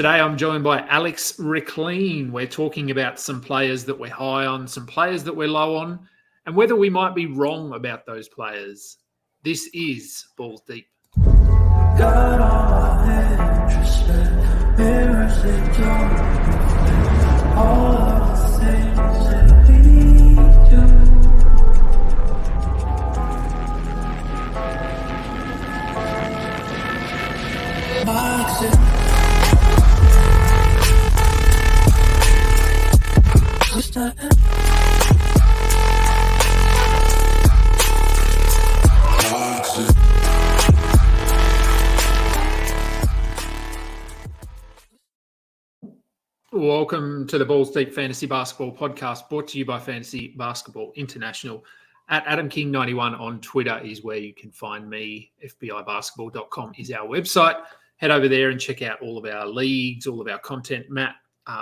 Today I'm joined by Alex Rikleen. We're talking about some players that we're high on, some players that we're low on, and whether we might be wrong about those players. This is Balls Deep. Got all my interest, mirrors they don't, all of the things that we do. Welcome to the Balls Deep Fantasy Basketball Podcast, brought to you by Fantasy Basketball International. At AdamKing91 on Twitter is where you can find me. FBIBasketball.com is our website. Head over there and check out all of our leagues, all of our content. Matt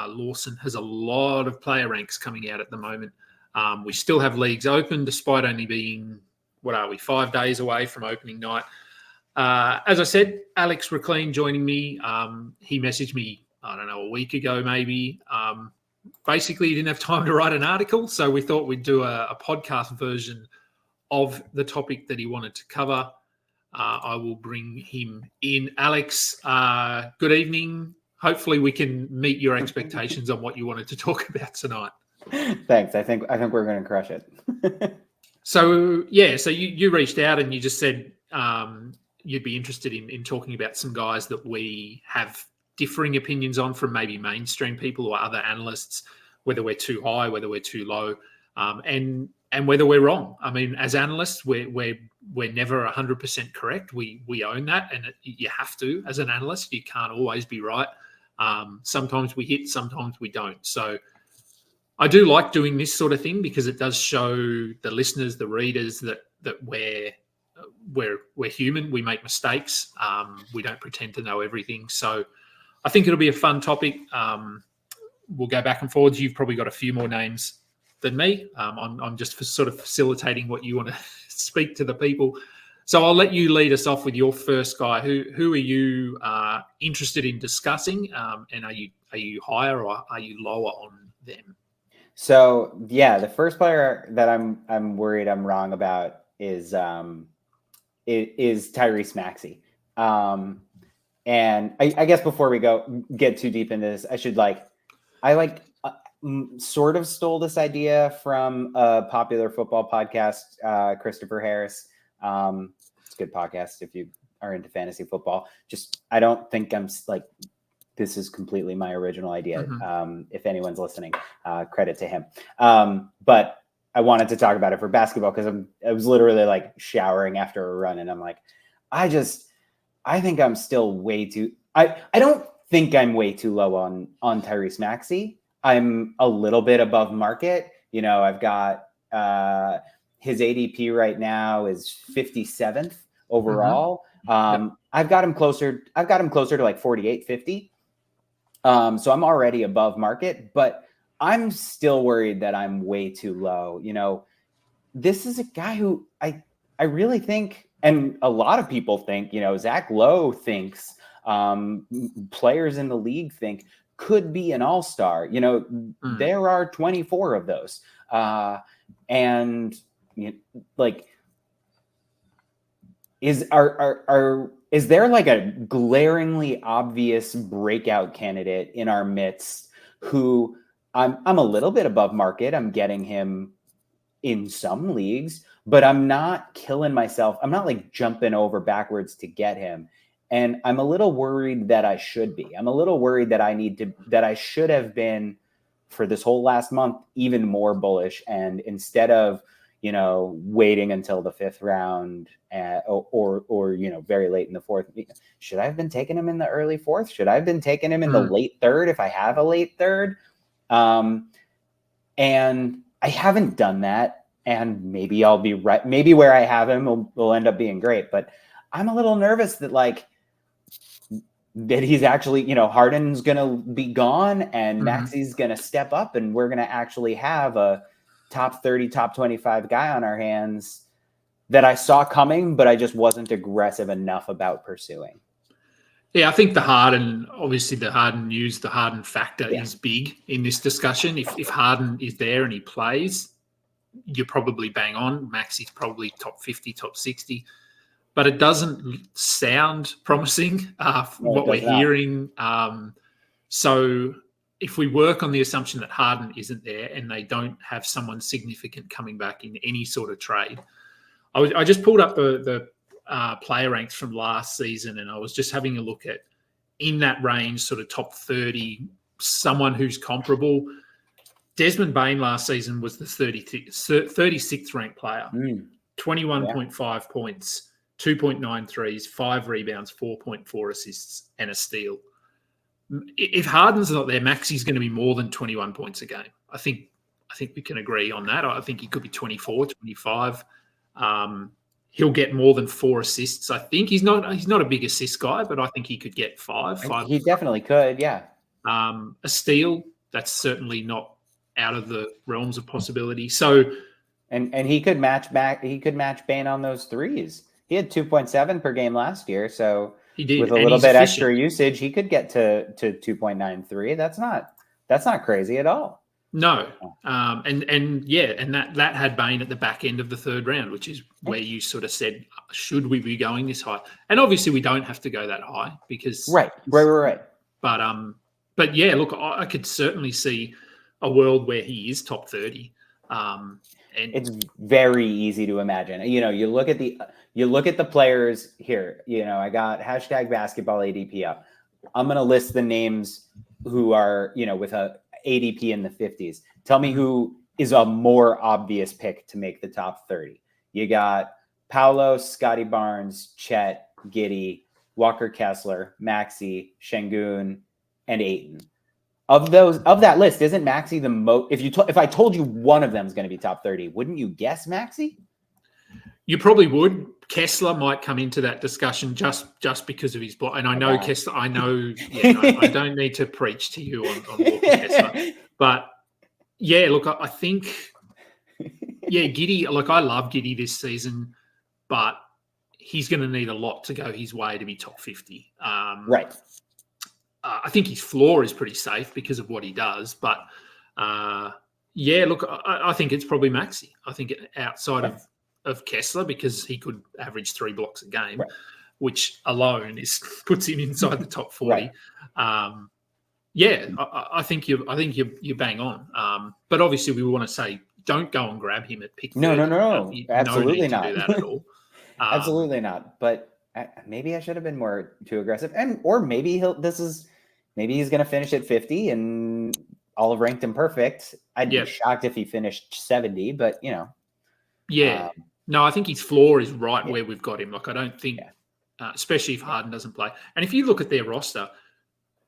Lawson has a lot of player ranks coming out at the moment. We still have leagues open despite only being, 5 days away from opening night. As I said, Alex Rikleen joining me. He messaged me, a week ago maybe. Basically, he didn't have time to write an article, so we thought we'd do a podcast version of the topic that he wanted to cover. I will bring him in. Alex, good evening. Hopefully we can meet your expectations on what you wanted to talk about tonight. Thanks. I think we're going to crush it. So you reached out and you just said you'd be interested in talking about some guys that we have differing opinions on from maybe mainstream people or other analysts, whether we're too high, whether we're too low, and whether we're wrong. I mean, as analysts, we're never 100% correct. We own that, and you have to as an analyst. You can't always be right. Sometimes we hit, sometimes we don't. So I do like doing this sort of thing because it does show the listeners, the readers that we're human. We make mistakes. We don't pretend to know everything. So I think it'll be a fun topic. We'll go back and forwards. You've probably got a few more names than me. I'm just sort of facilitating what you want to speak to the people. So I'll let you lead us off with your first guy. Who are you interested in discussing? And are you higher or are you lower on them? So the first player that I'm worried I'm wrong about is Tyrese Maxey. And I guess before we get too deep into this, I should sort of stole this idea from a popular football podcast, Christopher Harris. It's a good podcast if you are into fantasy football. Just, I don't think I'm this is completely my original idea. Mm-hmm. If anyone's listening, credit to him. But I wanted to talk about it for basketball because I was literally showering after a run. And I'm like, I think I'm still way too, I don't think I'm way too low on Tyrese Maxey. I'm a little bit above market. I've got his ADP right now is 57th overall. Mm-hmm. I've got him closer to 48, 50. So I'm already above market, but I'm still worried that I'm way too low. This is a guy who I really think, and a lot of people think, Zach Lowe thinks, players in the league think could be an all-star. There are 24 of those. Is there a glaringly obvious breakout candidate in our midst who I'm a little bit above market? I'm getting him in some leagues, but I'm not killing myself. I'm not jumping over backwards to get him. And I'm a little worried that I should be. I'm a little worried that I should have been for this whole last month, even more bullish. And instead of, waiting until the fifth round or very late in the fourth, should I have been taking him in the early fourth? Should I have been taking him in the late third if I have a late third? And I haven't done that. And maybe I'll be right. Maybe where I have him will end up being great. But I'm a little nervous that that he's actually, Harden's going to be gone and Maxey's going to step up and we're going to actually have a top 30, top 25 guy on our hands that I saw coming, but I just wasn't aggressive enough about pursuing. Yeah, I think the Harden news, the Harden factor is big in this discussion. If Harden is there and he plays, you're probably bang on. Maxi's probably top 50, top 60. But it doesn't sound promising what we're hearing. So if we work on the assumption that Harden isn't there and they don't have someone significant coming back in any sort of trade, I just pulled up the player ranks from last season, and I was just having a look at in that range, sort of top 30, someone who's comparable. Desmond Bain last season was the 36th ranked player, 21.5 points, 2.9 threes, 5 rebounds, 4.4 assists, and a steal. If Harden's not there, Maxi's going to be more than 21 points a game. I think we can agree on that. I think he could be 24, 25. He'll get more than 4 assists. I think he's not a big assist guy, but I think he could get 5. He definitely could, yeah. A steal, that's certainly not out of the realms of possibility. So, and he could match back. He could match Bain on those threes. He had 2.7 per game last year, so he did. With a little bit extra usage, he could get to 2.93. That's not crazy at all. No, and that had Bain at the back end of the third round, which is where you sort of said, should we be going this high? And obviously, we don't have to go that high because right. But yeah, look, I could certainly see a world where he is top 30. And it's very easy to imagine. You look at the players here. I got #basketball ADP up. I'm going to list the names who are, with a ADP in the 50s. Tell me who is a more obvious pick to make the top 30. You got Paolo, Scotty Barnes, Chet, Giddey, Walker Kessler, Maxey, Şengün, and Ayton. Of that list, isn't Maxey the most? If I told you one of them is going to be top 30, wouldn't you guess Maxey? You probably would. Kessler might come into that discussion just because of his block. And I know Kessler. I know. I don't need to preach to you on Walker Kessler, but yeah, look, I think Giddey. Look, I love Giddey this season, but he's going to need a lot to go his way to be top 50. Right. I think his floor is pretty safe because of what he does, but look, I think it's probably Maxey. I think outside of Kessler, because he could average 3 blocks a game, which alone puts him inside the top 40. Right. I think you're bang on. But obviously, we want to say don't go and grab him at pick 30. No, absolutely not. To do that at all. Absolutely not. But maybe I should have been more too aggressive, or maybe he's going to finish at 50 and I'll have ranked him perfect. I'd be shocked if he finished 70, but no, I think his floor is right where we've got him. Like, I don't think, especially if Harden doesn't play. And if you look at their roster,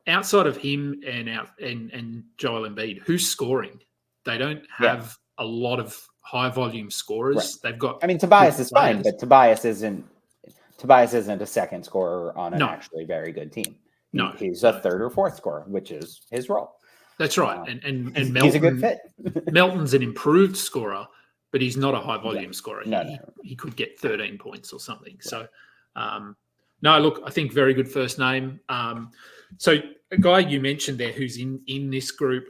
outside of him and Joel Embiid, who's scoring? They don't have a lot of high volume scorers. Right. They've got. I mean, Tobias is fine, but Tobias isn't a second scorer on an actually very good team. He's a third or fourth scorer, which is his role. That's right. And Melton, he's a good fit. Melton's an improved scorer, but he's not a high volume scorer. No. He could get 13 points or something. Right. So, no, look, I think very good first name. So a guy you mentioned there who's in this group,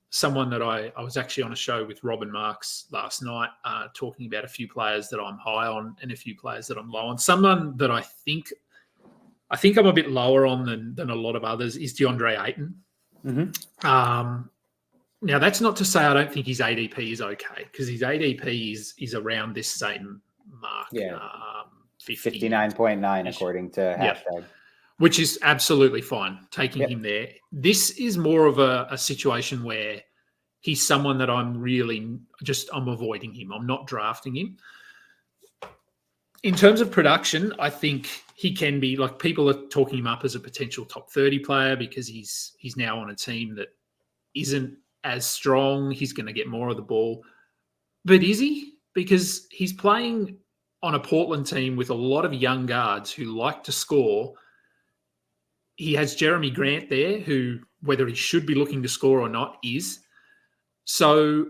someone that I was actually on a show with Rob and Marks last night, talking about a few players that I'm high on and a few players that I'm low on. Someone that I think I'm a bit lower on than a lot of others is DeAndre Ayton. Mm-hmm. Now, that's not to say I don't think his ADP is okay, because his ADP is around this same mark. 59.9 according to hashtag. Which is absolutely fine, taking him there. This is more of a situation where he's someone that I'm avoiding him. I'm not drafting him. In terms of production, I think he can be, like, people are talking him up as a potential top 30 player because he's now on a team that isn't as strong. He's going to get more of the ball. But is he? Because he's playing on a Portland team with a lot of young guards who like to score. He has Jeremy Grant there, who, whether he should be looking to score or not, is. So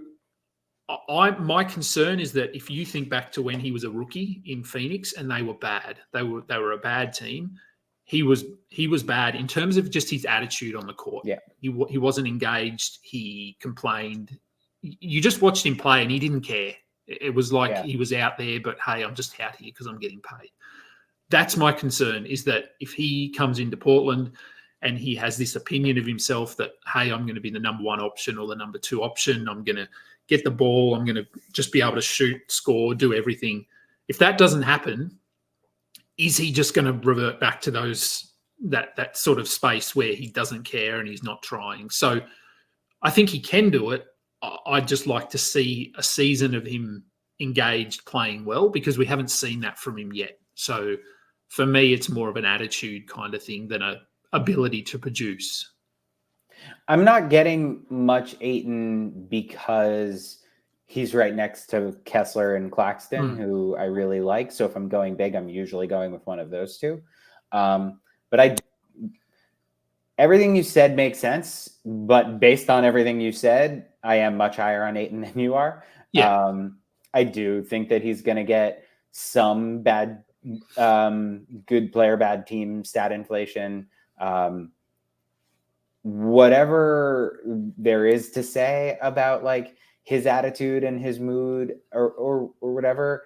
my concern is that if you think back to when he was a rookie in Phoenix and they were bad, they were a bad team, he was bad in terms of just his attitude on the court. Yeah. He wasn't engaged. He complained. You just watched him play and he didn't care. It was like he was out there, but hey, I'm just out here because I'm getting paid. That's my concern, is that if he comes into Portland and he has this opinion of himself that, hey, I'm going to be the number one option or the number two option, I'm going to get the ball, I'm going to just be able to shoot, score, do everything. If that doesn't happen, is he just going to revert back to that sort of space where he doesn't care and he's not trying? So I think he can do it. I'd just like to see a season of him engaged, playing well, because we haven't seen that from him yet. So for me, it's more of an attitude kind of thing than a ability to produce. I'm not getting much Ayton because he's right next to Kessler and Claxton, who I really like. So if I'm going big, I'm usually going with one of those two. But everything you said makes sense. But based on everything you said, I am much higher on Ayton than you are. Yeah. I do think that he's going to get some bad, good player, bad team stat inflation. Whatever there is to say about like his attitude and his mood or whatever,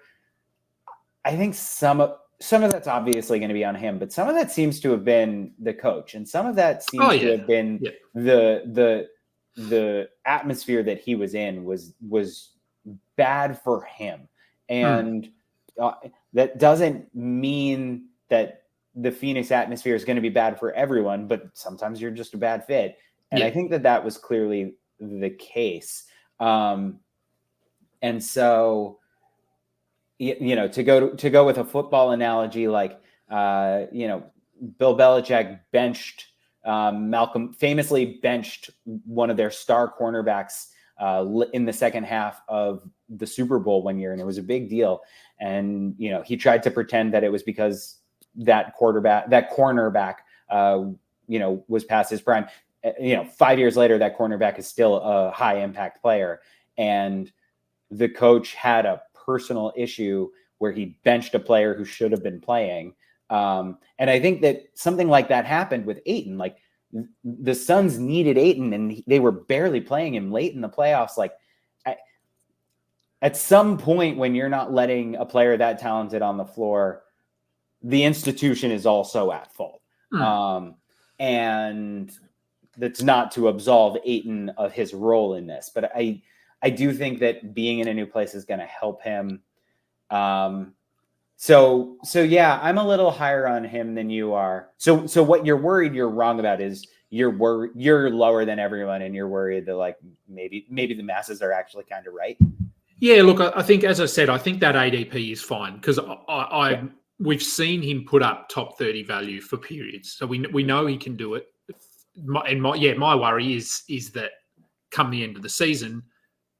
I think some of that's obviously going to be on him, but some of that seems to have been the coach, and some of that seems to have been the atmosphere that he was in was bad for him. And that doesn't mean that the Phoenix atmosphere is going to be bad for everyone, but sometimes you're just a bad fit. And I think that was clearly the case. And so, to go with a football analogy, like, Bill Belichick famously benched one of their star cornerbacks in the second half of the Super Bowl one year. And it was a big deal. And, he tried to pretend that it was because that cornerback, was past his prime. 5 years later, that cornerback is still a high impact player. And the coach had a personal issue where he benched a player who should have been playing. And I think that something like that happened with Ayton. Like, the Suns needed Ayton and they were barely playing him late in the playoffs. Like, at some point when you're not letting a player that talented on the floor, the institution is also at fault. And that's not to absolve Ayton of his role in this, but I do think that being in a new place is going to help him. So yeah, I'm a little higher on him than you are. So what you're worried you're wrong about is you're lower than everyone, and you're worried that like maybe the masses are actually kind of right. Yeah, look, I think, as I said, I think that ADP is fine because we've seen him put up top 30 value for periods, so we know he can do it. My worry is that come the end of the season,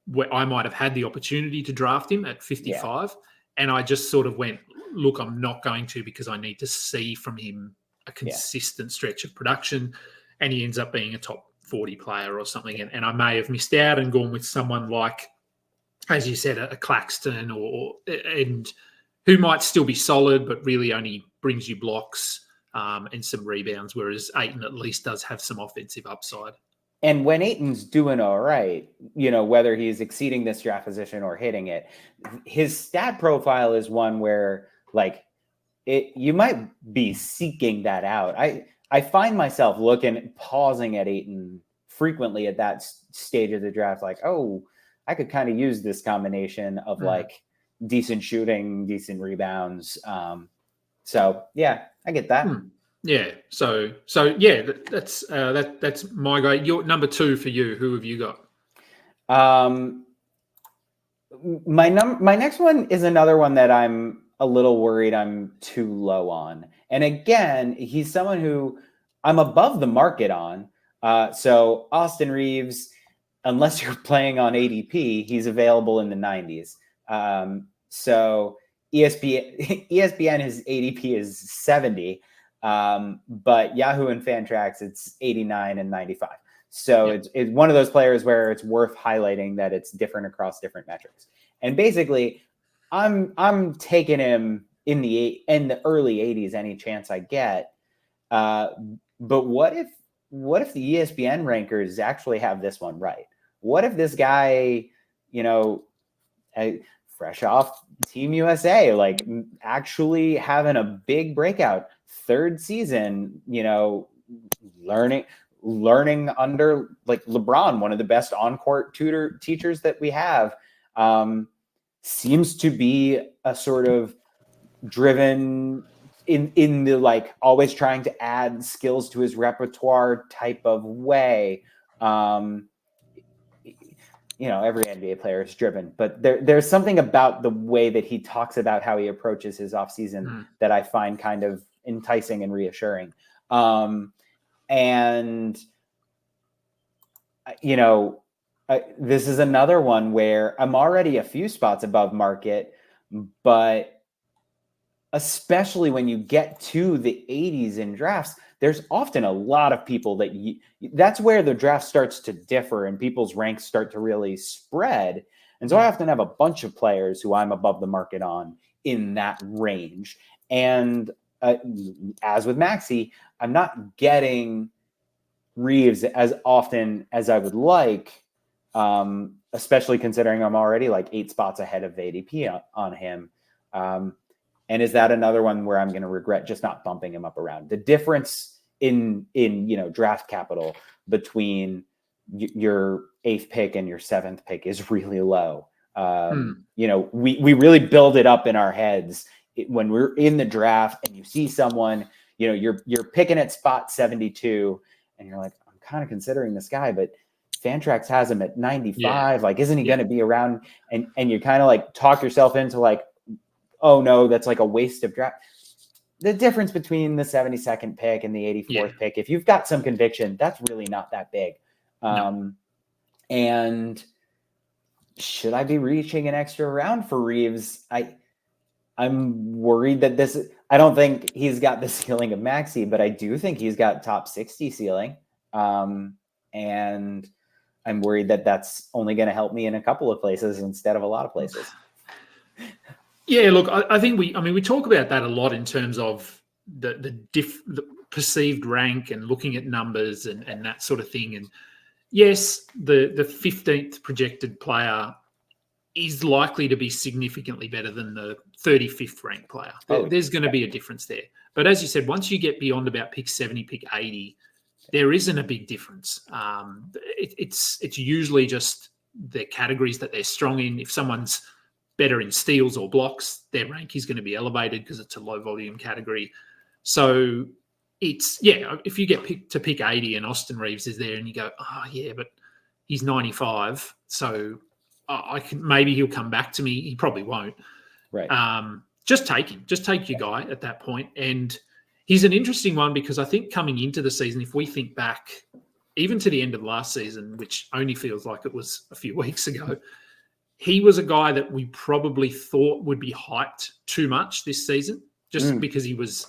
where I might have had the opportunity to draft him at 55, and I just sort of went, look, I'm not going to, because I need to see from him a consistent stretch of production, and he ends up being a top 40 player or something, and I may have missed out and gone with someone like, as you said, a Claxton and who might still be solid, but really only brings you blocks and some rebounds, whereas Ayton at least does have some offensive upside. And when Ayton's doing all right, whether he's exceeding this draft position or hitting it, his stat profile is one where like you might be seeking that out. I find myself pausing at Ayton frequently at that stage of the draft, like, oh, I could kind of use this combination of like decent shooting, decent rebounds. So yeah, I get that. Yeah. So yeah, that's my guy. Your number two for you. Who have you got? My next one is another one that I'm a little worried I'm too low on. And again, he's someone who I'm above the market on. So Austin Reeves, unless you're playing on ADP, he's available in the 90s. So ESPN, his ADP is 70, but Yahoo and Fantrax, it's 89 and 95. So it's one of those players where it's worth highlighting that it's different across different metrics. And basically, I'm taking him in the early 80s any chance I get. But what if the ESPN rankers actually have this one right? What if this guy, fresh off Team USA, like actually having a big breakout, third season, learning under like LeBron, one of the best on-court teachers that we have, seems to be a sort of driven in the like always trying to add skills to his repertoire type of way. Every NBA player is driven, but there's something about the way that he talks about how he approaches his offseason that I find kind of enticing and reassuring. And this is another one where I'm already a few spots above market, but especially when you get to the 80s in drafts, there's often a lot of people that's where the draft starts to differ and people's ranks start to really spread. And so I often have a bunch of players who I'm above the market on in that range. And as with Maxey, I'm not getting Reeves as often as I would like, especially considering I'm already like 8 spots ahead of the ADP on him. And is that another one where I'm going to regret just not bumping him up around? The difference in draft capital between your 8th pick and your 7th pick is really low. We really build it up in our heads when we're in the draft and you see someone, you're picking at spot 72 and you're like, I'm kind of considering this guy, but Fantrax has him at 95. Yeah. Like, isn't he going to be around? And you kind of like talk yourself into like, oh no, that's like a waste of draft. The difference between the 72nd pick and the 84th pick, if you've got some conviction, that's really not that big. And should I be reaching an extra round for Reeves? I'm worried that I don't think he's got the ceiling of Maxey, but I do think he's got top 60 ceiling. And I'm worried that that's only going to help me in a couple of places instead of a lot of places. Yeah, look, I think we talk about that a lot in terms of the perceived rank and looking at numbers and that sort of thing. And yes, the 15th projected player is likely to be significantly better than the 35th ranked player. There's going to be a difference there. But as you said, once you get beyond about pick 70, pick 80, there isn't a big difference. It's usually just the categories that they're strong in. If someone's better in steals or blocks, their rank is going to be elevated because it's a low volume category. So if you get to pick 80 and Austin Reeves is there and you go, but he's 95. So maybe he'll come back to me. He probably won't. Right. Just take him. Just take your guy at that point. And he's an interesting one because I think coming into the season, if we think back even to the end of last season, which only feels like it was a few weeks ago, he was a guy that we probably thought would be hyped too much this season, just because he was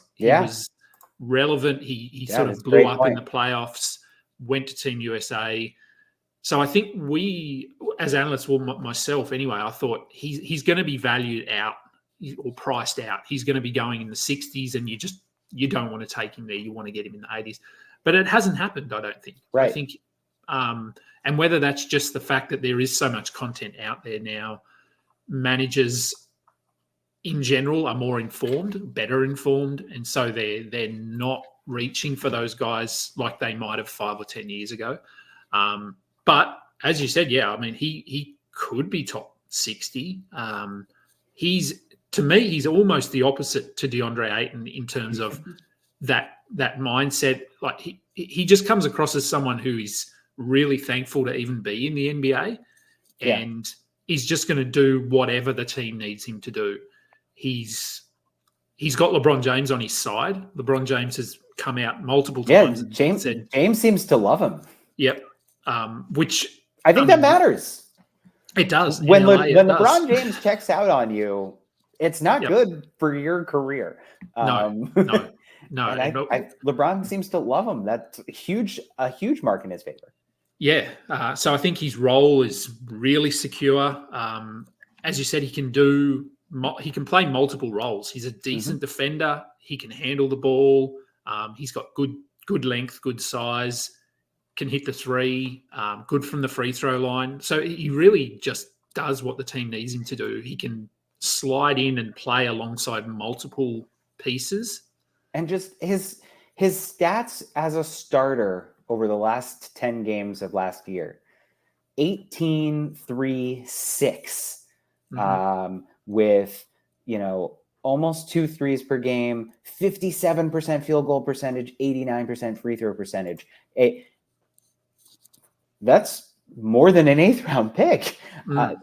relevant. He sort of blew up in the playoffs, went to Team USA. So I think we, as analysts, well, myself anyway, I thought he's going to be valued out or priced out. He's going to be going in the 60s, and you don't want to take him there. You want to get him in the 80s. But it hasn't happened, I don't think. Right. I think and whether that's just the fact that there is so much content out there now, managers in general are more informed, better informed, and so they're not reaching for those guys like they might have 5 or 10 years ago. But as you said, he could be top 60. To me, he's almost the opposite to DeAndre Ayton in terms of that mindset. Like he just comes across as someone who is really thankful to even be in the NBA, and he's just going to do whatever the team needs him to do. He's got LeBron James on his side. LeBron James has come out multiple times. James seems to love him. Yep. Which I think that matters. It does. When LeBron James checks out on you, it's not good for your career. No. And LeBron seems to love him. That's a huge mark in his favor. Yeah. So I think his role is really secure. As you said, he can play multiple roles. He's a decent defender. He can handle the ball. He's got good length, good size, can hit the three, good from the free throw line. So he really just does what the team needs him to do. He can slide in and play alongside multiple pieces. And just his stats as a starter over the last 10 games of last year, 18, 3, 6, with, almost 2 threes per game, 57% field goal percentage, 89% free throw percentage. That's more than an 8th round pick.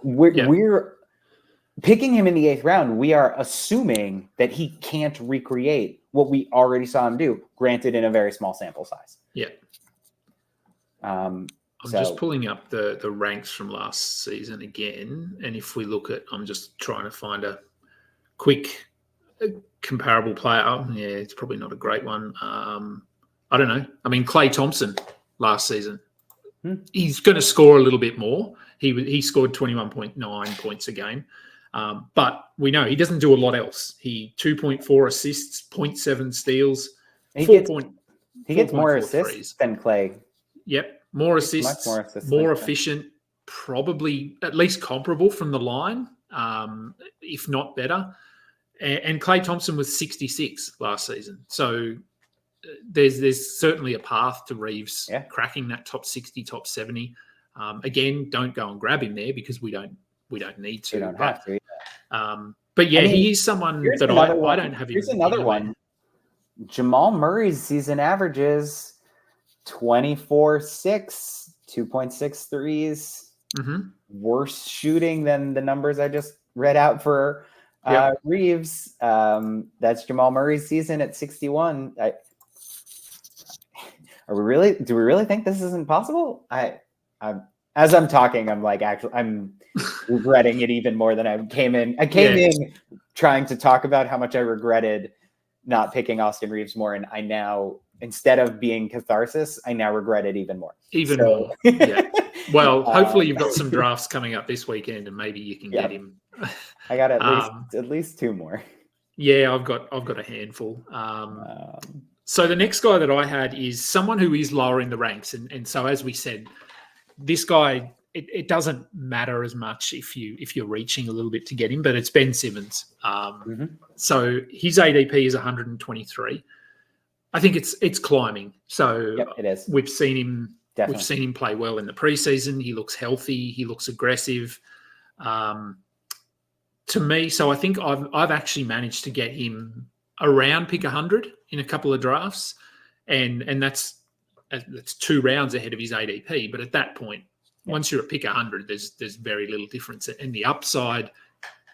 We're picking him in the 8th round. We are assuming that he can't recreate what we already saw him do, granted in a very small sample size. Yeah. I'm just pulling up the ranks from last season again. And if we look at, I'm just trying to find a quick comparable player. Oh, yeah, it's probably not a great one. I don't know. I mean, Klay Thompson last season. He's going to score a little bit more. He scored 21.9 points a game. But we know he doesn't do a lot else. He 2.4 assists, 0.7 steals, he gets more assists than Klay. Yep, more assists, more efficient, probably at least comparable from the line, if not better. And Klay Thompson was 66 last season. So there's certainly a path to Reeves cracking that top 60, top 70. Again, don't go and grab him there because we don't need to. We don't have to. But yeah, he is someone that I don't have. Here's another one. Jamal Murray's season averages 24-6, 2.6 threes. Worse shooting than the numbers I just read out for Reeves. That's Jamal Murray's season at 61. Do we really think this isn't possible? As I'm talking, I'm regretting it even more than I came in. I came in trying to talk about how much I regretted not picking Austin Reeves more, and I now, instead of being catharsis, I now regret it even more. More. Yeah. Well, hopefully you've got some drafts coming up this weekend, and maybe you can get him. I got at least 2 more. Yeah, I've got a handful. So the next guy that I had is someone who is lower in the ranks, and so as we said, this guy, it doesn't matter as much if you're reaching a little bit to get him, but it's Ben Simmons. So his ADP is 123. I think it's climbing. So it is. We've seen him. Definitely. We've seen him play well in the preseason. He looks healthy. He looks aggressive. To me, so I think I've actually managed to get him around pick 100 in a couple of drafts, and that's 2 rounds ahead of his ADP. But at that point, once you're at pick 100, there's very little difference, and the upside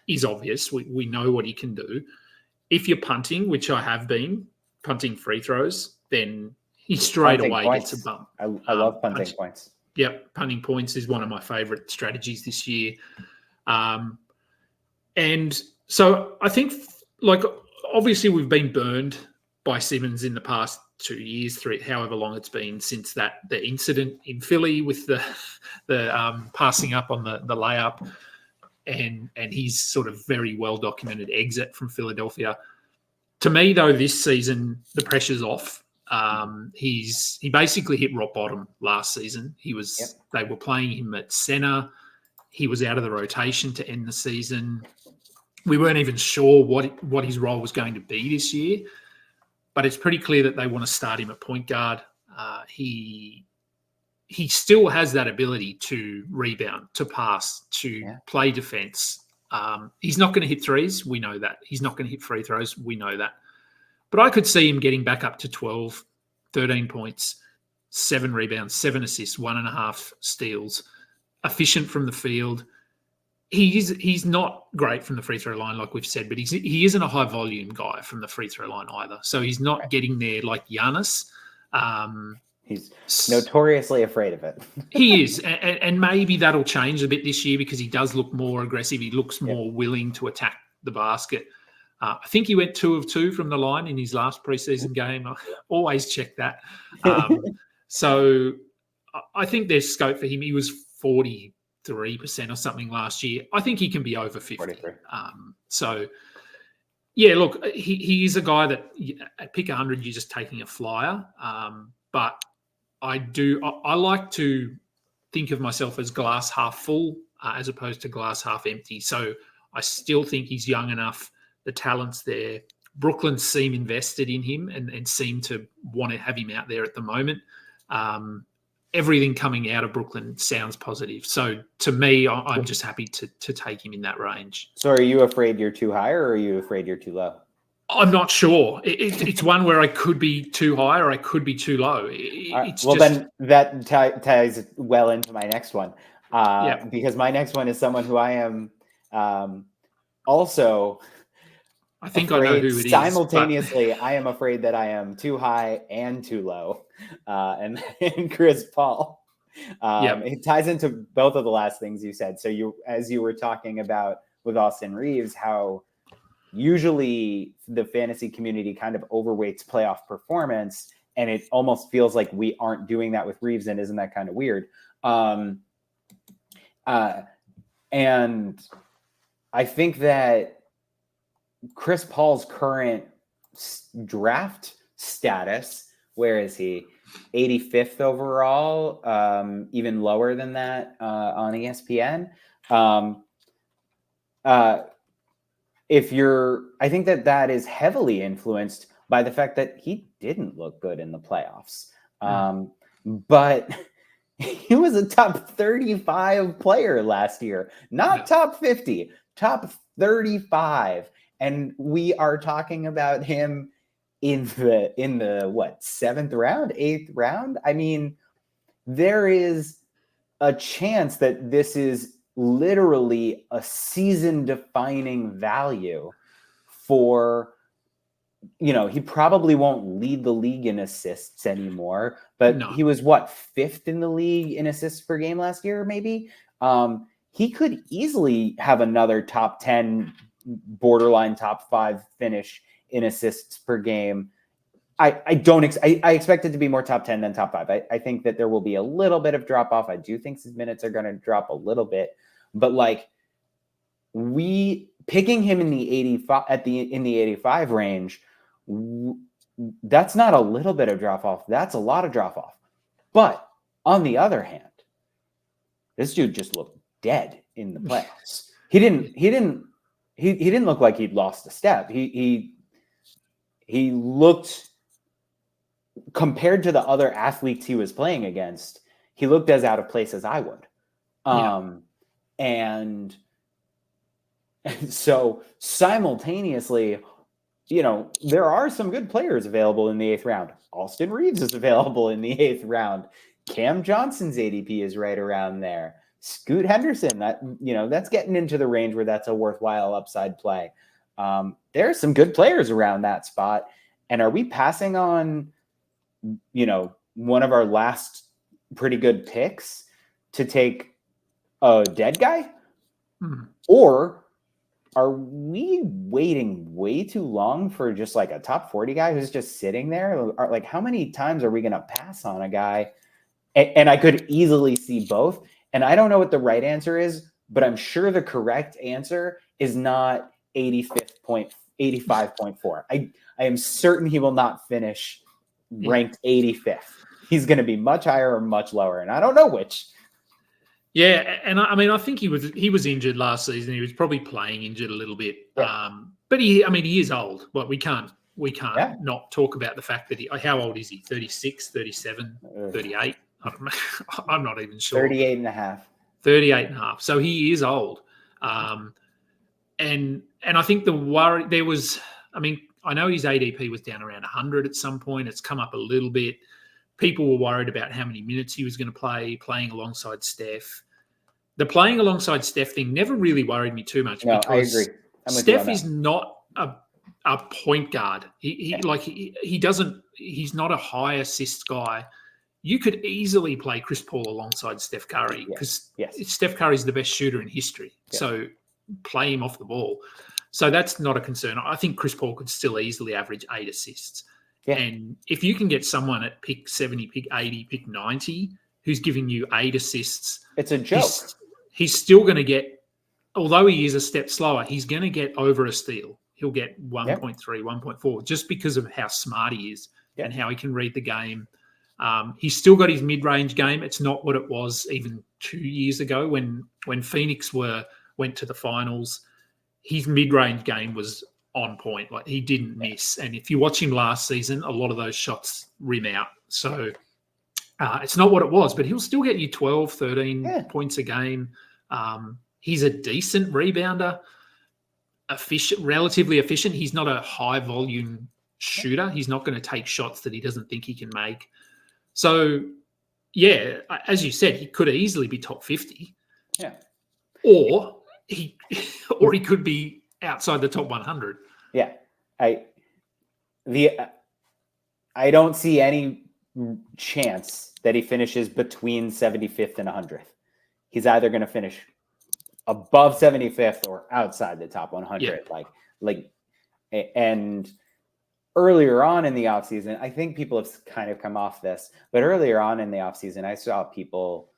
is obvious. We know what he can do. If you're punting, which I have been punting free throws, then he straight away gets a bump. I love punting points. Yep, punting points is one of my favorite strategies this year. And so I think, obviously we've been burned by Simmons in the past 2 years, 3, however long it's been since the incident in Philly with the passing up on the layup and his sort of very well documented exit from Philadelphia. To me, though, this season the pressure's off. He basically hit rock bottom last season. They were playing him at center. He was out of the rotation to end the season. We weren't even sure what his role was going to be this year, but it's pretty clear that they want to start him at point guard. He still has that ability to rebound, to pass, to play defense. He's not going to hit threes. We know that. He's not going to hit free throws. We know that. But I could see him getting back up to 12, 13 points, 7 rebounds, 7 assists, 1.5 steals, efficient from the field. He's not great from the free throw line, like we've said, but he isn't a high volume guy from the free throw line either. So he's not getting there like Giannis. He's notoriously afraid of it. He is, and maybe that'll change a bit this year because he does look more aggressive. He looks more willing to attack the basket. I think he went 2 of 2 from the line in his last preseason game. I always check that. So I think there's scope for him. He was 43% or something last year. I think he can be over 50. So Yeah, look, he is a guy that at pick 100, you're just taking a flyer. But I like to think of myself as glass half full as opposed to glass half empty. So I still think he's young enough. The talent's there. Brooklyn seem invested in him and seem to want to have him out there at the moment. Everything coming out of Brooklyn sounds positive. So to me, I'm just happy to take him in that range. So are you afraid you're too high, or are you afraid you're too low? I'm not sure. It's one where I could be too high or I could be too low. Then that ties well into my next one. Because my next one is someone who I am also I think I know who it is. Simultaneously, I am afraid that I am too high and too low. And Chris Paul. It ties into both of the last things you said. So as you were talking about with Austin Reeves, how usually the fantasy community kind of overweights playoff performance, and it almost feels like we aren't doing that with Reeves, and isn't that kind of weird? And I think that Chris Paul's current draft status, where is he? 85th overall, even lower than that on ESPN. I think that is heavily influenced by the fact that he didn't look good in the playoffs. But he was a top 35 player last year, not top 50, top 35. And we are talking about him in the what, 7th round, 8th round? I mean, there is a chance that this is literally a season defining value for, he probably won't lead the league in assists anymore, but he was 5th in the league in assists per game last year, maybe. He could easily have another top 10, borderline top 5 finish in assists per game. I expect it to be more top 10 than top 5. I think that there will be a little bit of drop off. I do think his minutes are going to drop a little bit, but we picking him in the 85 range, that's not a little bit of drop off. That's a lot of drop off. But on the other hand, this dude just looked dead in the playoffs. He didn't look like he'd lost a step. He looked, compared to the other athletes he was playing against, he looked as out of place as I would. And so simultaneously, there are some good players available in the 8th round. Austin Reeves is available in the 8th round. Cam Johnson's ADP is right around there. Scoot Henderson, that's getting into the range where that's a worthwhile upside play. There are some good players around that spot. And are we passing on, one of our last pretty good picks to take a dead guy? Or are we waiting way too long for just a top 40 guy who's just sitting there? How many times are we going to pass on a guy? And I could easily see both. And I don't know what the right answer is, but I'm sure the correct answer is not 85.4. I am certain he will not finish ranked 85th. He's going to be much higher or much lower, and I don't know which. Yeah, and I think he was injured last season. He was probably playing injured a little bit. Yeah. But he is old. Well, we can't not talk about the fact that how old is he? 36, 37, 38? I'm not even sure. 38 and a half. 38 and a half. So he is old. And I think the worry there was, I know his ADP was down around 100 at some point. It's come up a little bit. People were worried about how many minutes he was going to play, playing alongside Steph. The playing alongside Steph thing never really worried me too much. No, because I agree. Steph is not a point guard. He's not a high assist guy. You could easily play Chris Paul alongside Steph Curry because Steph Curry is the best shooter in history. Yeah. So play him off the ball. So that's not a concern. I think Chris Paul could still easily average 8 assists. Yeah. And if you can get someone at pick 70, pick 80, pick 90 who's giving you 8 assists, it's a joke. He's still going to get, although he is a step slower, he's going to get over a steal. he'll get 1.3, 1.4, just because of how smart he is and how he can read the game. He's still got his mid-range game. It's not what it was even 2 years ago when Phoenix went to the finals. His mid-range game was on point. Like, he didn't miss. And if you watch him last season, a lot of those shots rim out. So it's not what it was, but he'll still get you 12, 13 points a game. He's a decent rebounder, relatively efficient. He's not a high-volume shooter. He's not going to take shots that he doesn't think he can make. So, yeah, as you said, he could easily be top 50. Yeah. Or he could be outside the top 100. Yeah. I don't see any chance that he finishes between 75th and 100th. He's either going to finish above 75th or outside the top 100. Yeah. And earlier on in the offseason, I think people have kind of come off this, but earlier on in the offseason, I saw people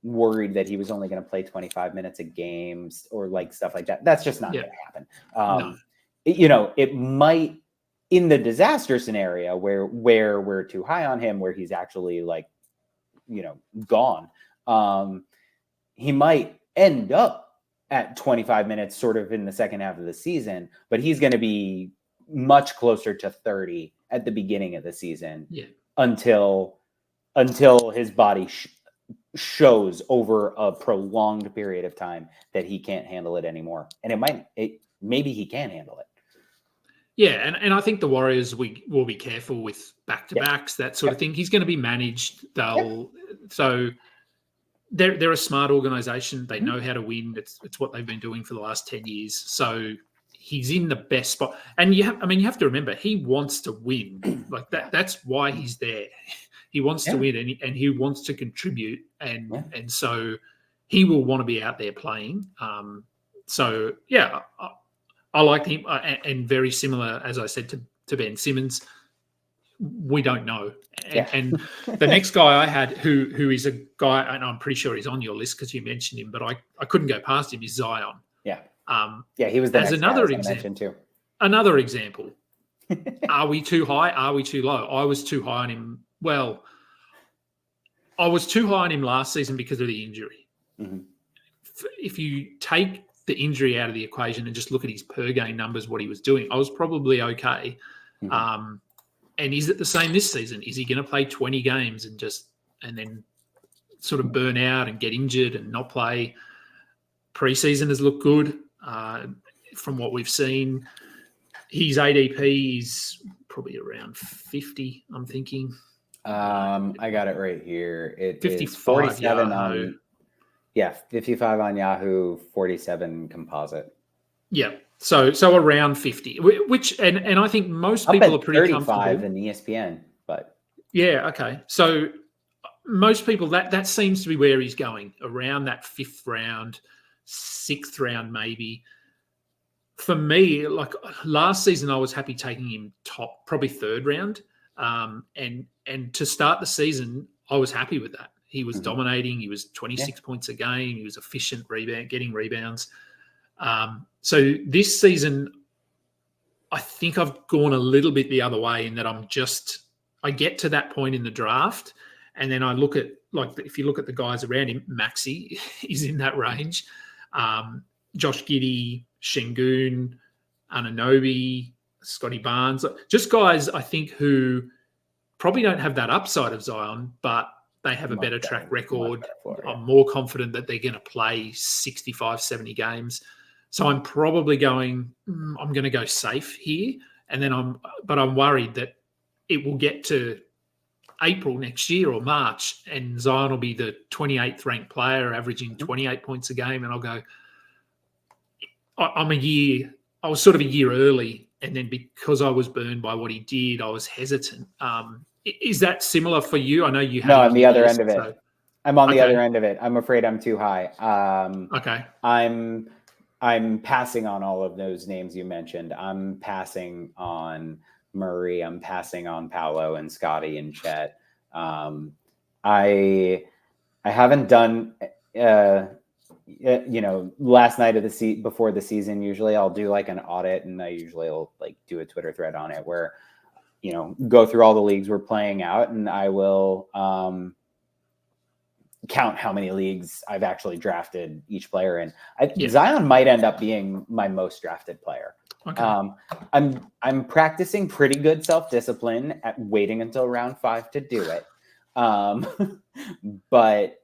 worried that he was only going to play 25 minutes a game or like stuff like that. That's just not going to happen. No. It might, in the disaster scenario where we're too high on him, where he's actually gone, he might end up at 25 minutes sort of in the second half of the season, but he's going to be much closer to 30 at the beginning of the season until his body shows over a prolonged period of time that he can't handle it anymore. And maybe he can handle it. Yeah, and I think the Warriors will be careful with back-to-backs, that sort of thing. He's going to be managed. So they're a smart organization. They know how to win. It's what they've been doing for the last 10 years. So he's in the best spot. And you have to remember, he wants to win. Like that. That's why he's there. He wants to win, and he wants to contribute, and so he will want to be out there playing. I like him, and very similar, as I said, to Ben Simmons. We don't know. And the next guy I had, who is a guy, and I'm pretty sure he's on your list because you mentioned him, but I couldn't go past him, is Zion. Yeah. He was the next another guy example. Mentioned too. Another example. Are we too high? Are we too low? I was too high on him. Well, I was too high on him last season because of the injury. Mm-hmm. If you take the injury out of the equation and just look at his per game numbers, what he was doing, I was probably okay. Mm-hmm. And is it the same this season? Is he going to play 20 games and then sort of burn out and get injured and not play? Preseason has looked good from what we've seen. His ADP is probably around 50, I'm thinking. I got it right here. It 55 is 47 Yahoo. on 55 on Yahoo, 47 composite. Yeah. So around 50, which and I think most people are pretty 35 comfortable. in ESPN, but yeah, okay. So most people that seems to be where he's going, around that 5th round, 6th round maybe. For me, like last season, I was happy taking him top, probably 3rd round. And to start the season, I was happy with that. He was dominating. He was 26 points a game. He was efficient getting rebounds. So this season, I think I've gone a little bit the other way in that I get to that point in the draft, and then I look at, like, if you look at the guys around him, Maxey is in that range. Josh Giddey, Şengün, Anunoby, Scotty Barnes, just guys I think who probably don't have that upside of Zion, but they have a better track record. I'm more confident that they're going to play 65, 70 games. So I'm probably I'm going to go safe here. And then I'm worried that it will get to April next year or March, and Zion will be the 28th ranked player averaging 28 points a game. And I'll go, I was sort of a year early. And then because I was burned by what he did, I was hesitant. Is that similar for you? I know you have. No, I'm the other end of it. So. I'm on the other end of it. I'm afraid I'm too high. Okay. I'm passing on all of those names you mentioned. I'm passing on Murray. I'm passing on Paolo and Scotty and Chet. I haven't done last night of before the season, usually I'll do like an audit, and I usually will like do a Twitter thread on it where, go through all the leagues we're playing out, and I will count how many leagues I've actually drafted each player in. Zion might end up being my most drafted player. Okay. I'm practicing pretty good self-discipline at waiting until round 5 to do it. But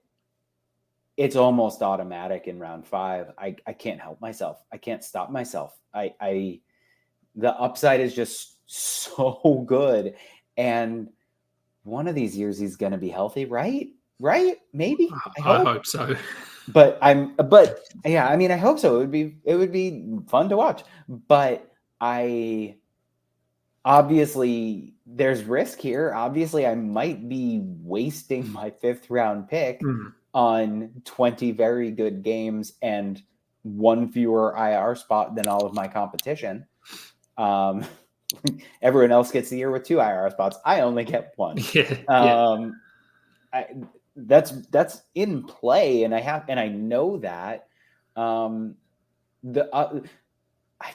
it's almost automatic in round 5. I can't help myself. I can't stop myself. The upside is just so good. And one of these years he's going to be healthy, right? Maybe. I hope so. I hope so. It would be fun to watch. But obviously there's risk here. Obviously I might be wasting my 5th round pick on 20 very good games and one fewer IR spot than all of my competition. Everyone else gets the year with 2 IR spots. I only get 1. That's in play, and I know that. I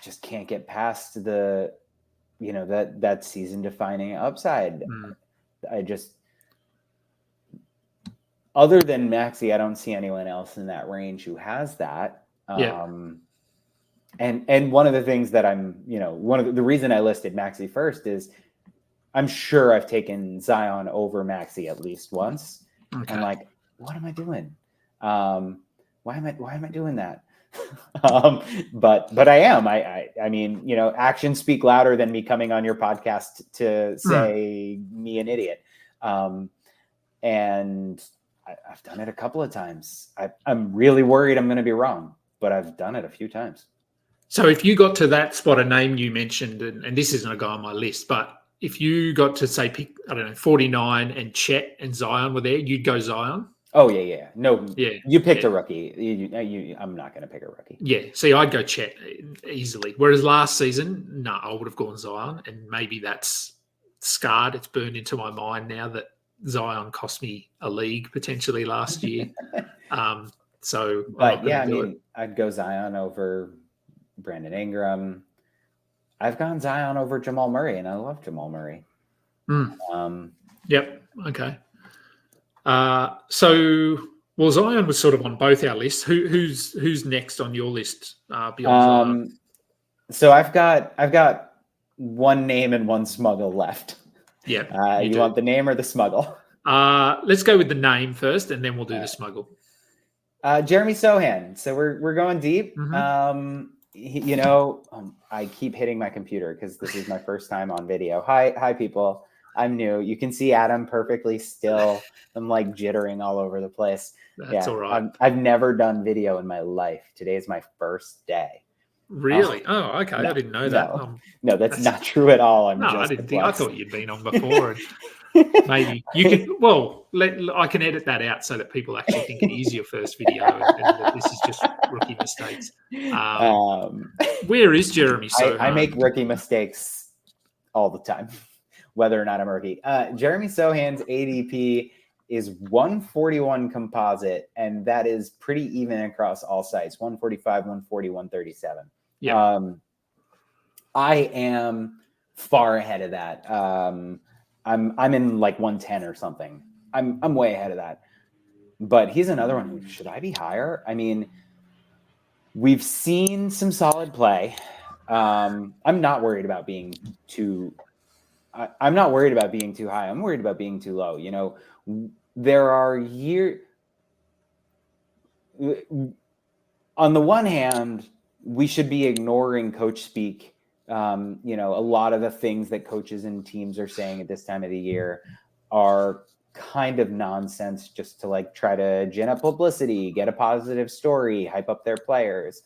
just can't get past the, that season defining upside. Other than Maxey, I don't see anyone else in that range who has that. And one of the things that the reason I listed Maxey first is I'm sure I've taken Zion over Maxey at least once. Okay. I'm like, what am I doing? Why am I doing that? But I am. I mean, actions speak louder than me coming on your podcast to say me an idiot. And I've done it a couple of times. I'm really worried I'm going to be wrong, but I've done it a few times. So if you got to that spot, a name you mentioned, and this isn't a guy on my list, but if you got to say pick, 49 and Chet and Zion were there, you'd go Zion? Oh, yeah. No, you picked a rookie. I'm not going to pick a rookie. Yeah, see, I'd go Chet easily. Whereas last season, I would have gone Zion, and maybe that's scarred. It's burned into my mind now that Zion cost me a league potentially last year. I'd go Zion over Brandon Ingram. I've gone Zion over Jamal Murray, and I love Jamal Murray. Yep. Okay. Zion was sort of on both our lists. Who's next on your list beyond Zion? So I've got one name and one smuggle left. Yeah. You want the name or the smuggle? Let's go with the name first, and then we'll do the smuggle. Jeremy Sohan. So we're going deep. Mm-hmm. I keep hitting my computer because this is my first time on video. Hi, people. I'm new. You can see Adam perfectly still. I'm like jittering all over the place. That's all right. I've never done video in my life. Today is my first day. Really? Okay. I didn't know that. No, that's not true at all. I didn't think. I thought you'd been on before. Maybe you can. Well, I can edit that out so that people actually think it is your first video, and that this is just rookie mistakes. Where is Jeremy Sohan? I make rookie mistakes all the time, whether or not I'm a rookie. Jeremy Sohan's ADP is 141 composite, and that is pretty even across all sites. 145, 140, 137. Yeah. I am far ahead of that. I'm in like 110 or something. I'm way ahead of that. But he's another one. Should I be higher? I mean, we've seen some solid play. I'm not worried about being too. I'm not worried about being too high. I'm worried about being too low. There are years. On the one hand, we should be ignoring coach speak. A lot of the things that coaches and teams are saying at this time of the year are kind of nonsense just to try to gin up publicity, get a positive story, hype up their players.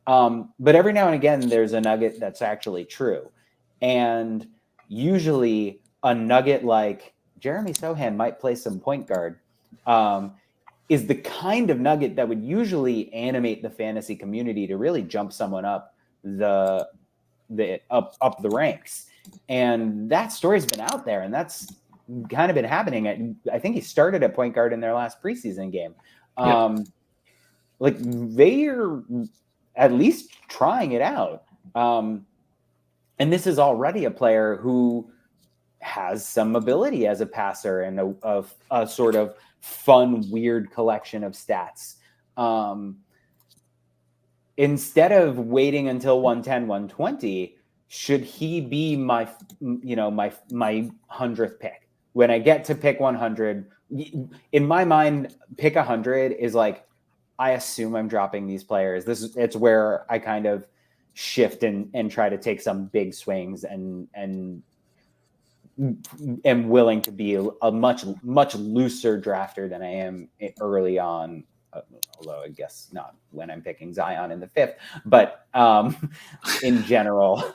But every now and again, there's a nugget that's actually true. And usually a nugget like Jeremy Sohan might play some point guard is the kind of nugget that would usually animate the fantasy community to really jump someone up the ranks. And that story's been out there, and that's kind of been happening. I think he started at point guard in their last preseason game. like they're at least trying it out. And this is already a player who has some ability as a passer and a sort of fun, weird collection of stats. Instead of waiting until 110, 120, should he be my 100th pick? When I get to pick 100, in my mind, pick 100 is like, I assume I'm dropping these players. It's where I kind of shift and try to take some big swings and am willing to be a much looser drafter than I am early on. Although I guess not when I'm picking Zion in the 5th, but in general,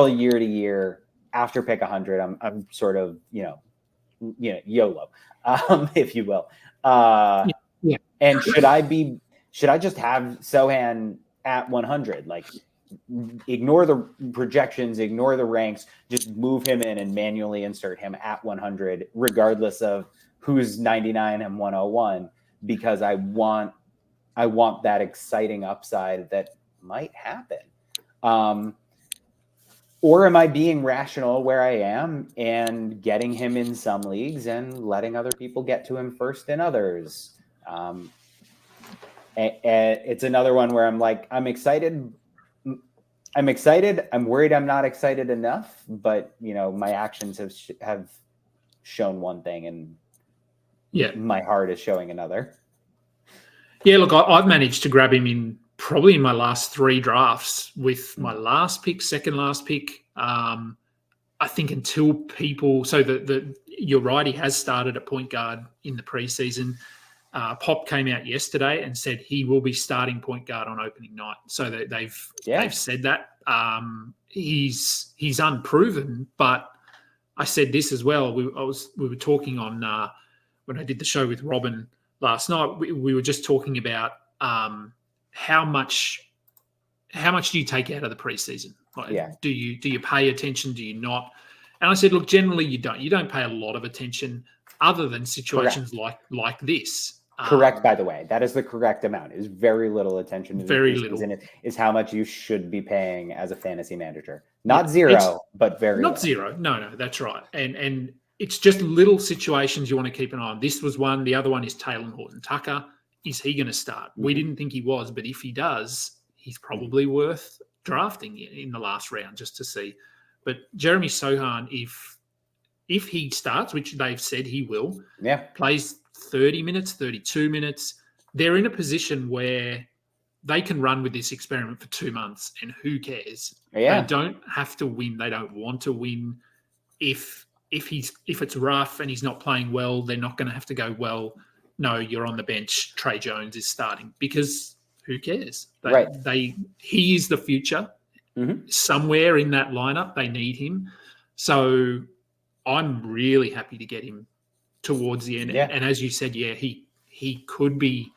year to year, after pick 100, I'm sort of YOLO, if you will. Yeah. And should I just have Sohan at 100? Like, ignore the projections, ignore the ranks, just move him in and manually insert him at 100, regardless of who's 99 and 101, because I want that exciting upside that might happen. Or am I being rational where I am and getting him in some leagues and letting other people get to him first in others? It's another one where I'm like, I'm excited. I'm worried I'm not excited enough, but my actions have shown one thing, and my heart is showing another. Yeah, look, I've managed to grab him in probably in my last 3 drafts with my last pick, second last pick. I think until people, so you're right, he has started at point guard in the preseason. Pop came out yesterday and said he will be starting point guard on opening night. So they've said that. He's unproven, but I said this as well. We were talking on when I did the show with Robin last night. We were just talking about how much do you take out of the preseason? Like, do you pay attention? Do you not? And I said, look, generally you don't. You don't pay a lot of attention, other than situations like this. Correct, by the way. That is the correct amount. Is very little attention to very the little. Is how much you should be paying as a fantasy manager. Not zero, but very not little. Zero. No, that's right. And it's just little situations you want to keep an eye on. This was one. The other one is Taylor Horton-Tucker. Is he going to start? Mm-hmm. We didn't think he was, but if he does, he's probably worth drafting in the last round just to see. But Jeremy Sohan, if he starts, which they've said he will, plays 30 minutes, 32 minutes, they're in a position where they can run with this experiment for 2 months, and who cares? Yeah. They don't have to win. They don't want to win. If it's rough and he's not playing well, they're not going to have to go, well, no, you're on the bench. Trey Jones is starting, because who cares? He is the future. Mm-hmm. Somewhere in that lineup, they need him. So I'm really happy to get him towards the end. Yeah. And as you said, he could be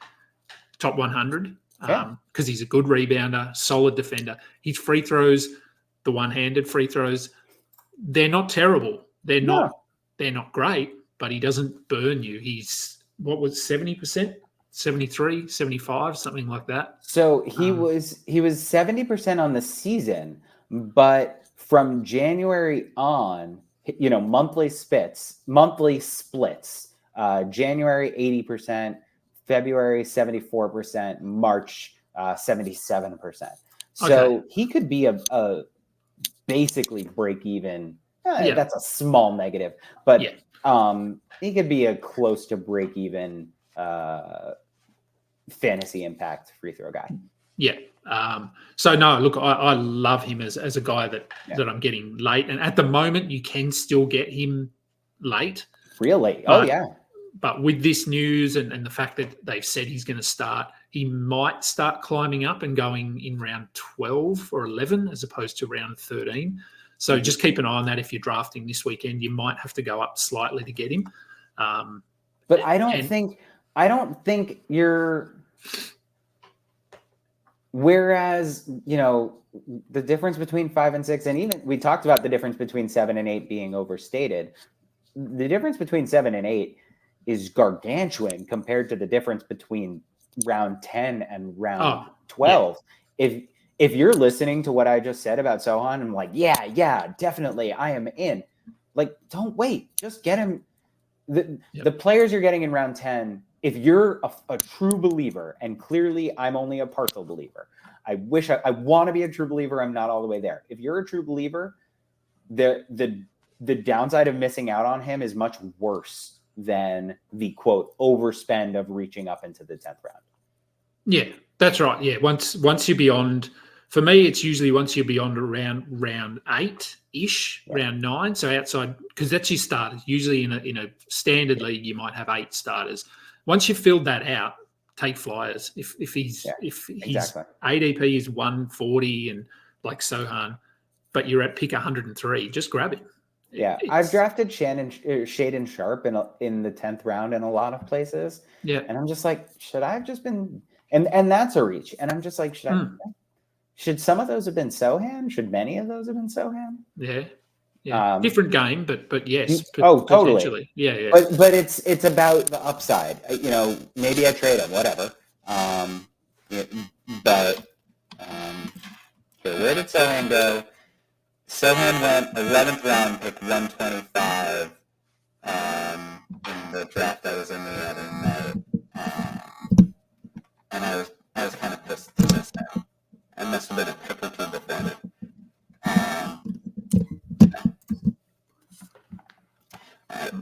top 100 because he's a good rebounder, solid defender. His free throws, the one-handed free throws, they're not terrible. They're not great, but he doesn't burn you. He's, 70%? 73, 75, something like that. So he was 70% on the season, but from January on, monthly splits, January 80%, February 74%, March 77%. So he could be a basically break even. That's a small negative, but he could be a close to break even fantasy impact free throw guy. Yeah. So no, look, I love him as a guy that I'm getting late. And at the moment you can still get him late. Real late. But with this news and the fact that they've said he's going to start, he might start climbing up and going in round 12 or 11 as opposed to round 13. So just keep an eye on that. If you're drafting this weekend, you might have to go up slightly to get him. But I don't think you're. Whereas, the difference between 5 and 6, and even we talked about the difference between 7 and 8 being overstated. The difference between 7 and 8 is gargantuan compared to the difference between round 10 and round 12. If you're listening to what I just said about Sohan, I'm like, yeah, definitely, I am in. Like, don't wait, just get him. The players you're getting in round 10, if you're a true believer, and clearly I'm only a partial believer, I wish I want to be a true believer. I'm not all the way there. If you're a true believer, the downside of missing out on him is much worse than the quote overspend of reaching up into the 10th round. Yeah, that's right. Yeah, once you're beyond, for me, it's usually once you're beyond around round 8-ish, round 9. So outside, because that's your starters. Usually in a standard league, you might have 8 starters. Once you've filled that out, take flyers. If his ADP is 140 and like Sohan, but you're at pick 103, just grab him. Yeah, I've drafted Shaden Sharp in the 10th round in a lot of places. Yeah, and I'm just like, should I have just been? And that's a reach. And I'm just like, should some of those have been Sohan? Should many of those have been Sohan? Yeah. Different game, but yes. Totally. Potentially. Yeah. But it's about the upside. Maybe I trade him, whatever. Where did Sohan go? Sohan went 11th round, pick 125 in the draft I was in the other night. And I was kind of pissed to miss out. I must have been a triple to defender.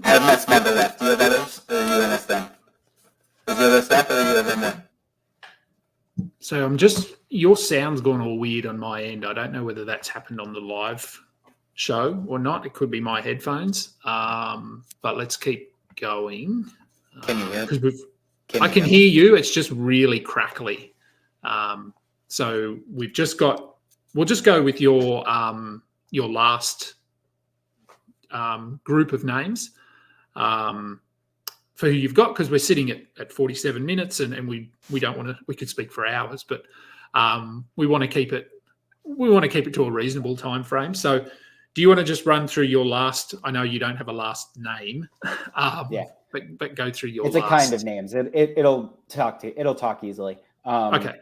I must remember that. Do you have others? Or are you in this thing? Is there this stuff or are you in there? So your sound's gone all weird on my end. I don't know whether that's happened on the live show or not. It could be my headphones. But let's keep going. Can you hear me? I can hear you. It's just really crackly. So we'll just go with your last group of names for who you've got, because we're sitting at 47 minutes and we don't want to, we could speak for hours, but we want to keep it to a reasonable time frame. So do you want to just run through your last, I know you don't have a last name, but go through your last. It's a kind of names. It'll talk easily. Okay.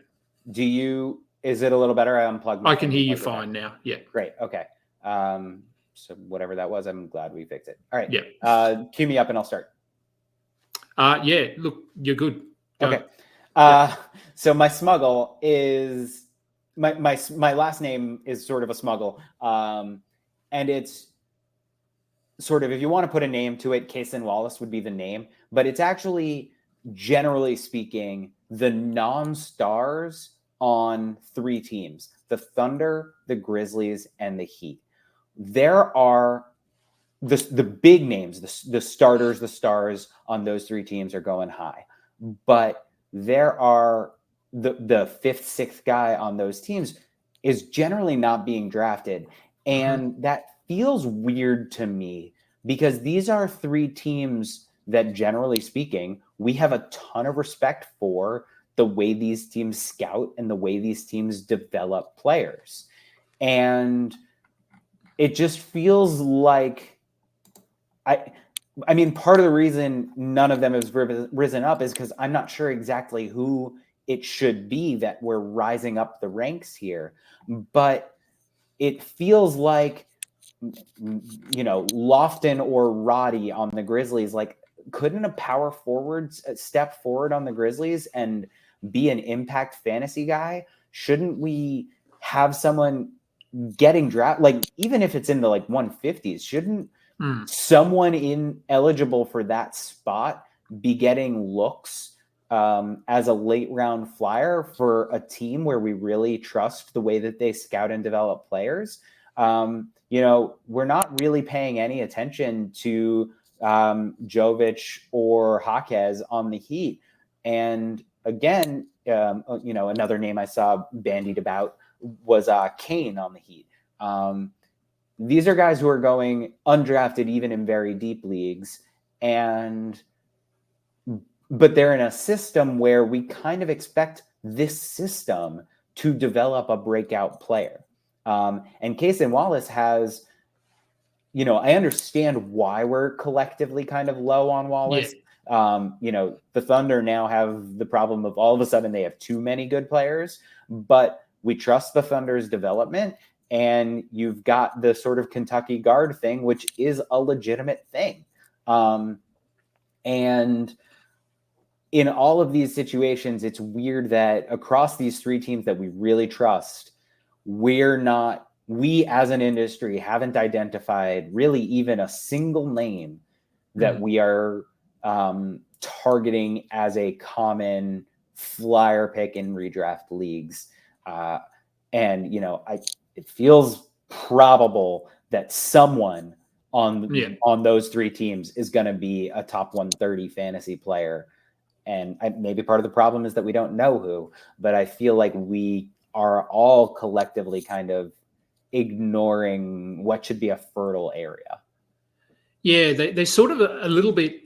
Is it a little better? I unplugged my I can hear you fine now. Yeah. Great. Okay. So whatever that was, I'm glad we fixed it. All right. Yeah. Cue me up and I'll start. Look, you're good. Go. Okay. So my smuggle is my last name is sort of a smuggle. And it's sort of, if you want to put a name to it, Cason Wallace would be the name, but it's actually, generally speaking, the non-stars on 3 teams: the Thunder, the Grizzlies, and the Heat. There are the big names, the starters, the stars on those 3 teams are going high, but there are the 5th, 6th guy on those teams is generally not being drafted. And that feels weird to me, because these are 3 teams that, generally speaking, we have a ton of respect for the way these teams scout and the way these teams develop players. And it just feels like, I mean, part of the reason none of them has risen up is because I'm not sure exactly who it should be that we're rising up the ranks here. But it feels like, Lofton or Roddy on the Grizzlies, like, couldn't a power forward step forward on the Grizzlies and be an impact fantasy guy? Shouldn't we have someone getting drafted, like, even if it's in the 150s, shouldn't someone eligible for that spot be getting looks as a late round flyer for a team where we really trust the way that they scout and develop players? We're not really paying any attention to Jovic or Jaquez on the Heat. And again, another name I saw bandied about was Kane on the Heat. These are guys who are going undrafted even in very deep leagues, but they're in a system where we kind of expect this system to develop a breakout player. And Cason Wallace has, I understand why we're collectively kind of low on Wallace. The Thunder now have the problem of all of a sudden they have too many good players, but we trust the Thunder's development. And you've got the sort of Kentucky guard thing, which is a legitimate thing. And in all of these situations, it's weird that across these three teams that we really trust, we as an industry haven't identified really even a single name that we are targeting as a common flyer pick in redraft leagues. It feels probable that someone on those three teams is going to be a top 130 fantasy player. And maybe part of the problem is that we don't know who, but I feel like we are all collectively kind of ignoring what should be a fertile area. Yeah, they sort of a little bit.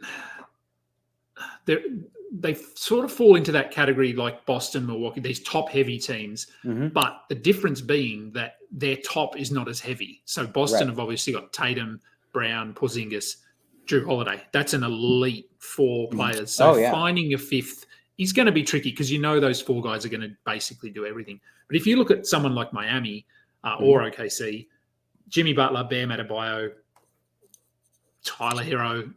They sort of fall into that category like Boston, Milwaukee, these top-heavy teams. Mm-hmm. But the difference being that their top is not as heavy. So Boston have obviously got Tatum, Brown, Porzingis, Drew Holiday. That's an elite four players. So finding a fifth is going to be tricky because those four guys are going to basically do everything. But if you look at someone like Miami or OKC, Jimmy Butler, Bam Adebayo, Tyler Hero,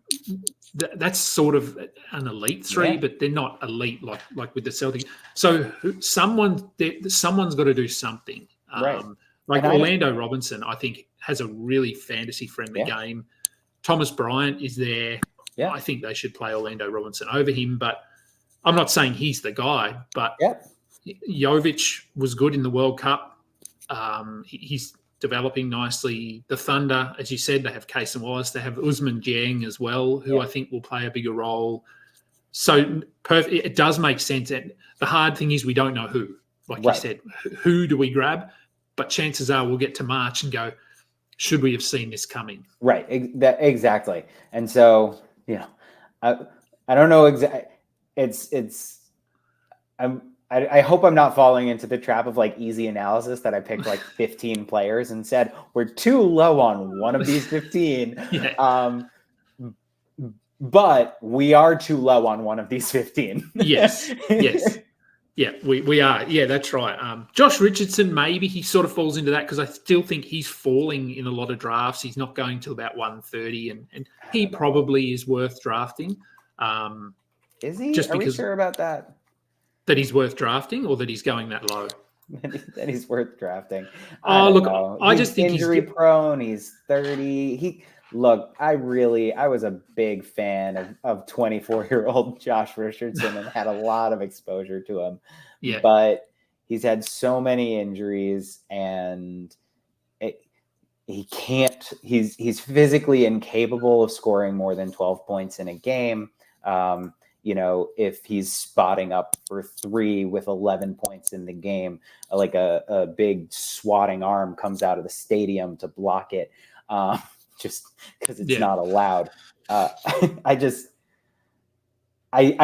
that's sort of an elite three, but they're not elite like with the Celtics. So someone's got to do something. Like Orlando Robinson, I think, has a really fantasy-friendly game. Thomas Bryant is there. Yeah. I think they should play Orlando Robinson over him, but I'm not saying he's the guy. But Jovic was good in the World Cup. He's developing nicely. The Thunder, as you said, they have Case and Wallace. They have Usman Dieng as well, who I think will play a bigger role. So it does make sense. And the hard thing is we don't know who. Like you said, who do we grab? But chances are we'll get to March and go, should we have seen this coming? Right. Exactly. And so, I don't know exactly. I hope I'm not falling into the trap of like easy analysis that I picked like 15 players and said, we're too low on one of these 15. But we are too low on one of these 15. Yes. Yeah, we are. Yeah, that's right. Josh Richardson, maybe he sort of falls into that because I still think he's falling in a lot of drafts. He's not going to about 130, and he probably is worth drafting. Is he? Are we sure about that? That he's worth drafting or that he's going that low? That he's worth drafting. I just think injury prone. He's 30. I was a big fan of 24-year-old Josh Richardson and had a lot of exposure to him. Yeah. But he's had so many injuries and he's physically incapable of scoring more than 12 points in a game. If he's spotting up for three with 11 points in the game, like a big swatting arm comes out of the stadium to block it. Just because it's not allowed. I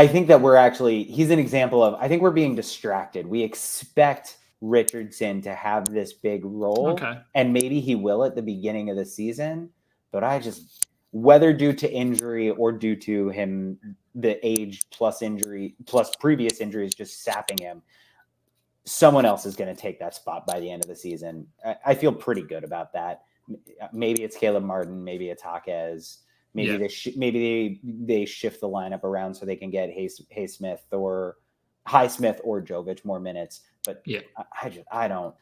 think that he's an example of, I think we're being distracted. We expect Richardson to have this big role and maybe he will at the beginning of the season, but whether due to injury or due to him, the age plus injury, plus previous injuries just sapping him, someone else is going to take that spot by the end of the season. I feel pretty good about that. Maybe it's Caleb Martin, maybe it's Jaquez, maybe they shift the lineup around so they can get Highsmith or Jovic more minutes. But I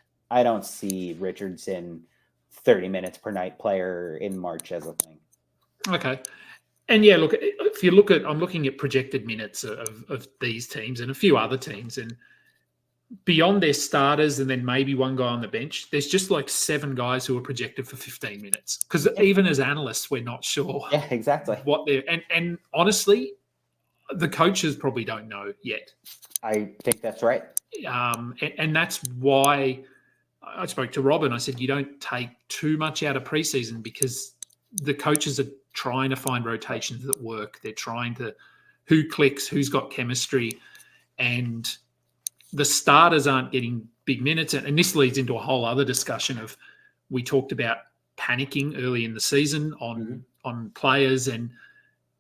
don't see Richardson 30 minutes per night player in March as a thing. Okay. And look, if you look at, I'm looking at projected minutes of these teams and a few other teams, and beyond their starters and then maybe one guy on the bench, there's just like 7 guys who are projected for 15 minutes. Because even as analysts, we're not sure. Yeah, exactly. What they're and honestly, the coaches probably don't know yet. I think that's right. And that's why I spoke to Rob and I said, you don't take too much out of preseason because the coaches are trying to find rotations that work. They're trying to who clicks, who's got chemistry, and the starters aren't getting big minutes. And this leads into a whole other discussion of, we talked about panicking early in the season on players, and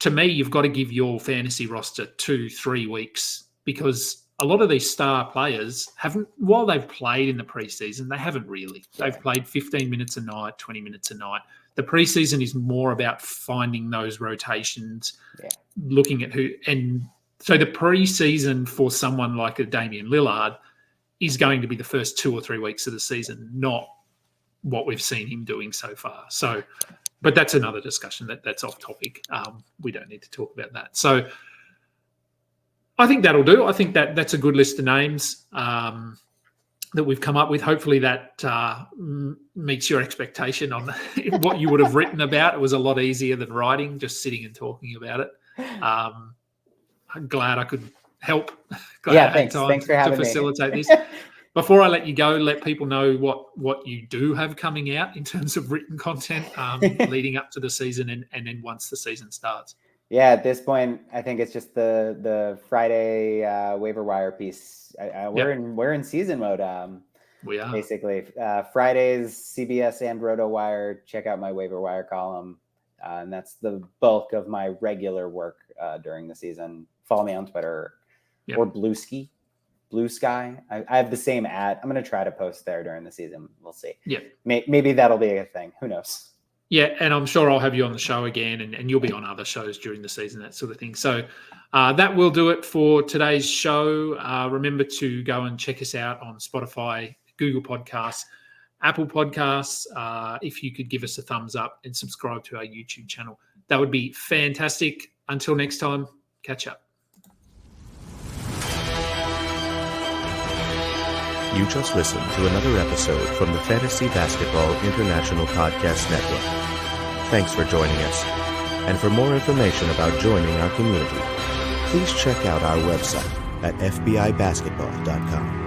to me, you've got to give your fantasy roster 2-3 weeks, because a lot of these star players haven't, while they've played in the preseason, they haven't really. They've played 15 minutes a night, 20 minutes a night. The preseason is more about finding those rotations, looking at who. And so the preseason for someone like a Damian Lillard is going to be the first 2 or 3 weeks of the season, not what we've seen him doing so far. So, but that's another discussion. That's off topic. We don't need to talk about that. So I think that'll do. I think that's a good list of names that we've come up with. Hopefully that meets your expectation on what you would have written about. It was a lot easier than writing, just sitting and talking about it. I'm glad I could help. Thanks for having to facilitate me. this. Before I let you go, let people know what you do have coming out in terms of written content leading up to the season and then once the season starts. Yeah, at this point, I think it's just the Friday waiver wire piece. We're in season mode. We are basically Fridays, CBS and Rotowire. Check out my waiver wire column, and that's the bulk of my regular work during the season. Follow me on Twitter or Blue Sky. I have the same ad. I'm going to try to post there during the season. We'll see. Yeah, maybe that'll be a thing. Who knows? Yeah, and I'm sure I'll have you on the show again, and you'll be on other shows during the season, that sort of thing. So that will do it for today's show. Remember to go and check us out on Spotify, Google Podcasts, Apple Podcasts. If you could give us a thumbs up and subscribe to our YouTube channel, that would be fantastic. Until next time, catch up. You just listened to another episode from the Fantasy Basketball International Podcast Network. Thanks for joining us. And for more information about joining our community, please check out our website at fbibasketball.com.